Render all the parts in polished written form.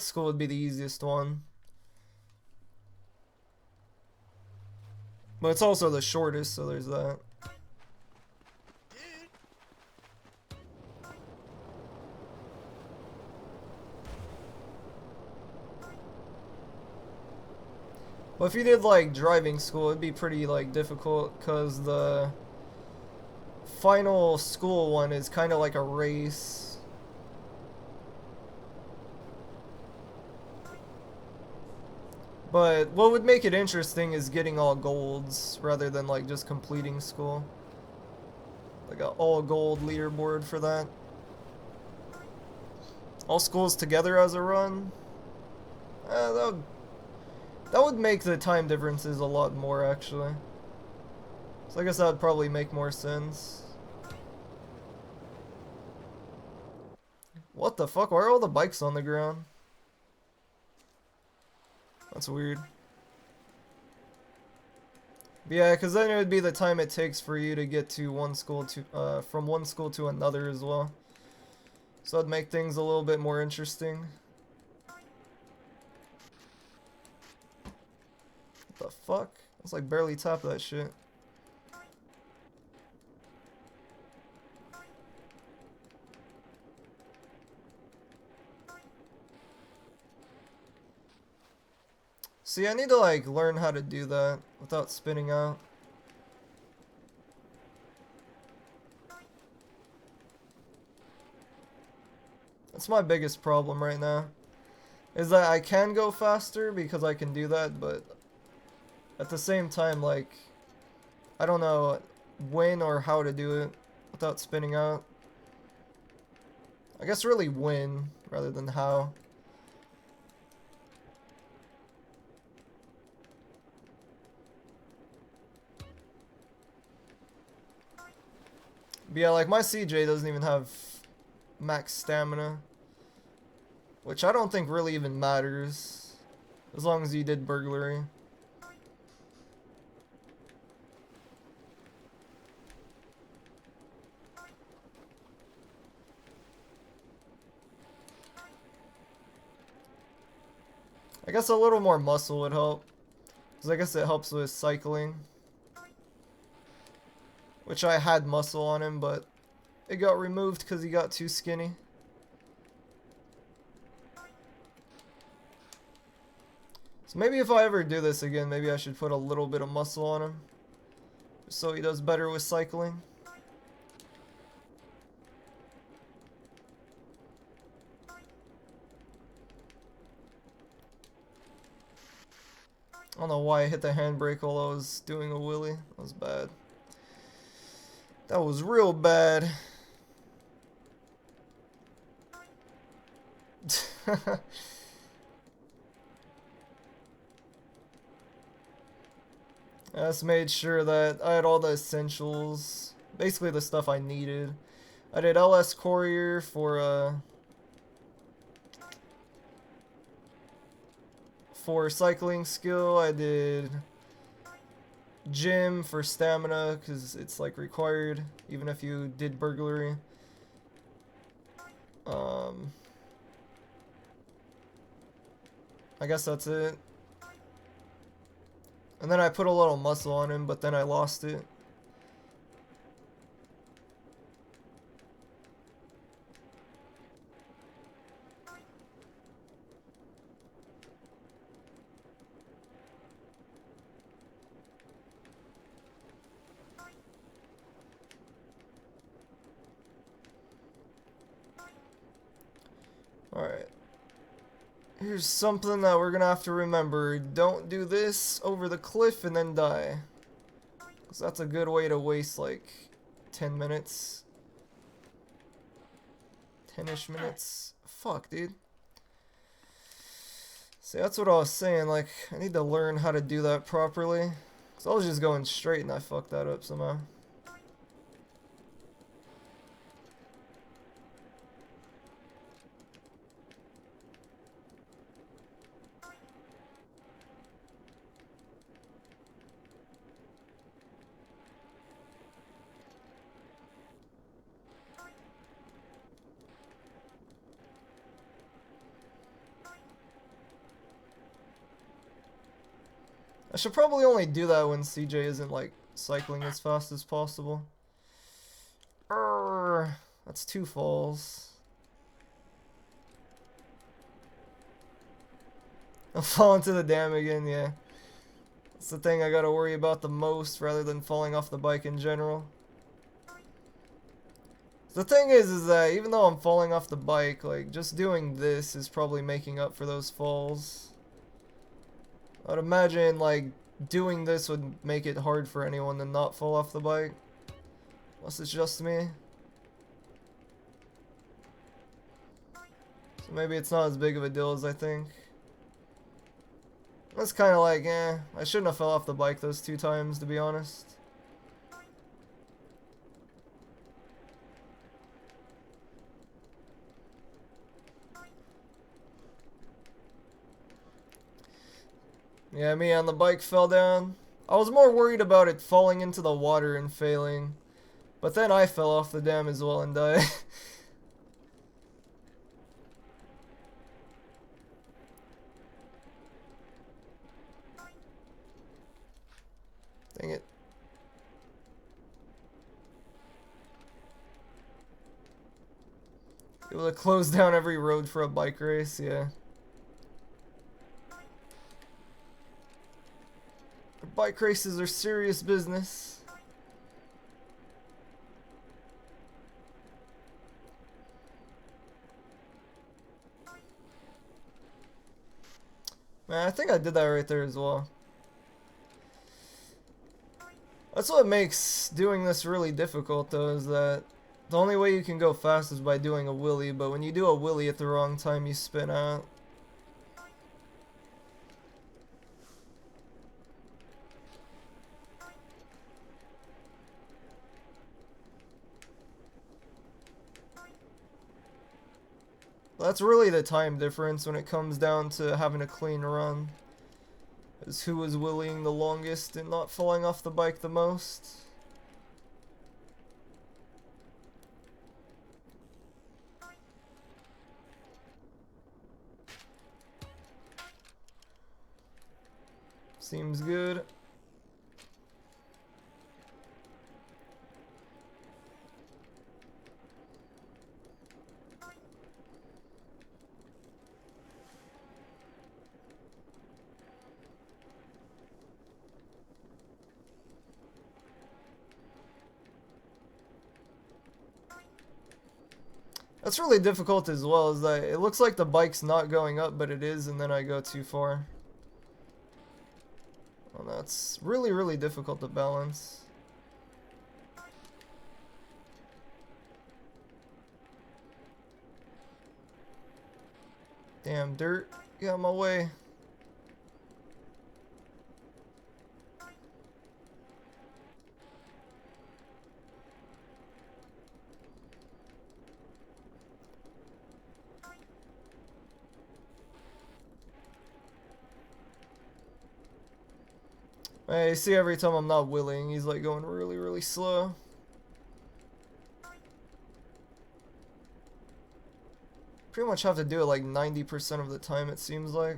school would be the easiest one. But it's also the shortest, so there's that. But if you did like driving school, it'd be pretty like difficult because the final school one is kind of like a race. But what would make it interesting is getting all golds rather than like just completing school. Like a all gold leaderboard for that. All schools together as a run. That would make the time differences a lot more actually. So I guess that would probably make more sense. What the fuck? Why are all the bikes on the ground? That's weird. But yeah, because then it would be the time it takes for you to get to one school to from one school to another as well. So that'd make things a little bit more interesting. What the fuck? It's like barely top that shit. See, I need to like learn how to do that without spinning out. That's my biggest problem right now. Is that I can go faster because I can do that, but at the same time, like, I don't know when or how to do it without spinning out. I guess really when rather than how. But yeah, like my CJ doesn't even have max stamina, which I don't think really even matters as long as you did burglary. I guess a little more muscle would help, because I guess it helps with cycling, which I had muscle on him, but it got removed because he got too skinny. So maybe if I ever do this again, maybe I should put a little bit of muscle on him, so he does better with cycling. I don't know why I hit the handbrake while I was doing a wheelie. That was bad. That was real bad. I just made sure that I had all the essentials. Basically the stuff I needed. I did LS Courier for cycling skill. I did gym for stamina because it's like required even if you did burglary. I guess that's it. And then I put a little muscle on him, but then I lost it. Alright. Here's something that we're gonna have to remember. Don't do this over the cliff and then die. Because that's a good way to waste like 10 minutes. 10-ish minutes. Fuck, dude. See, that's what I was saying. Like, I need to learn how to do that properly. Because I was just going straight and I fucked that up somehow. should probably only do that when CJ isn't like cycling as fast as possible. That's 2 falls. I'll fall into the dam again, yeah. That's the thing I gotta worry about the most rather than falling off the bike in general. The thing is that even though I'm falling off the bike, like, just doing this is probably making up for those falls. I'd imagine, like, doing this would make it hard for anyone to not fall off the bike. Unless it's just me. So maybe it's not as big of a deal as I think. That's kind of like, I shouldn't have fell off the bike those 2 times, to be honest. Yeah, me on the bike fell down. I was more worried about it falling into the water and failing. But then I fell off the dam as well and died. Dang it. Able to close down every road for a bike race, yeah. Bike races are serious business. Man, I think I did that right there as well. That's what makes doing this really difficult though, is that the only way you can go fast is by doing a wheelie, but when you do a wheelie at the wrong time, you spin out. That's really the time difference when it comes down to having a clean run. Is who is wheeling the longest and not falling off the bike the most. Seems good. That's really difficult as well, is that it looks like the bike's not going up, but it is, and then I go too far. Well, that's really, really difficult to balance. Damn, dirt, get out of my way. Hey, you see every time I'm not wheeling, he's like going really, really slow. Pretty much have to do it like 90% of the time, it seems like.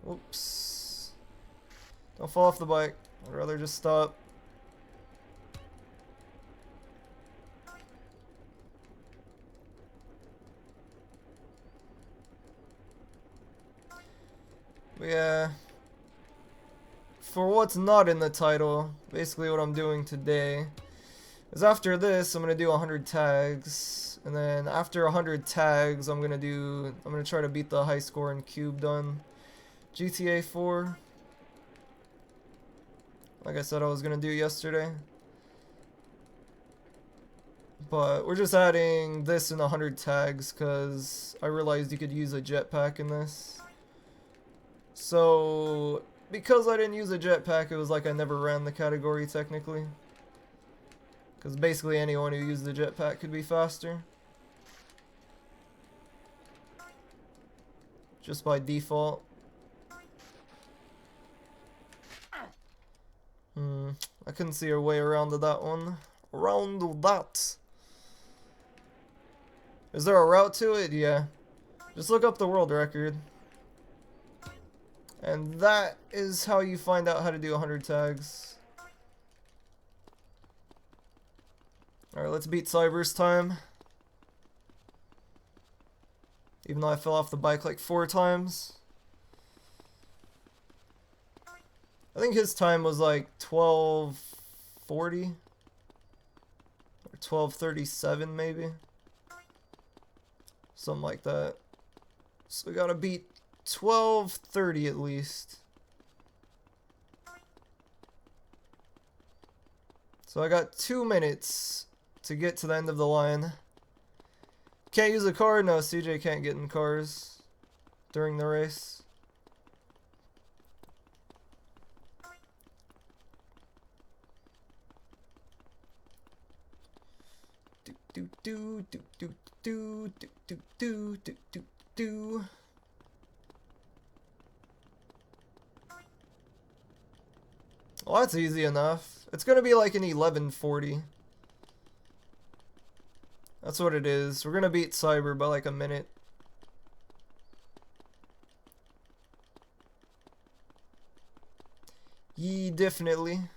Whoops. Don't fall off the bike. I'd rather just stop. But yeah. For what's not in the title, basically what I'm doing today is after this, I'm going to do 100 tags. And then after 100 tags, I'm going to try to beat the high score in Cubed on GTA 4. Like I said I was going to do yesterday. But we're just adding this in 100 tags because I realized you could use a jetpack in this. So, because I didn't use a jetpack, it was like I never ran the category technically. Because basically anyone who used the jetpack could be faster. Just by default. I couldn't see a way around to that one. Around that. Is there a route to it? Yeah. Just look up the world record. And that is how you find out how to do 100 tags. Alright, let's beat Cyber's time. Even though I fell off the bike like 4 times. I think his time was like 12:40 or 12:37 maybe. Something like that. So we gotta beat 12:30 at least. So I got 2 minutes to get to the end of the line. Can't use a car? No, CJ can't get in cars during the race. Do do do do do do do do do do do. Well, that's easy enough. It's gonna be like an 11:40. That's what it is. We're gonna beat Cyber by like a minute. Yee, definitely.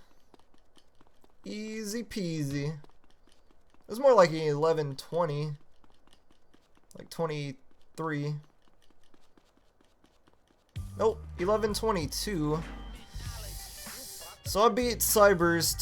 Easy peasy. It was more like an 11:20. Like 23. Nope, 11:22. So I beat Cyber's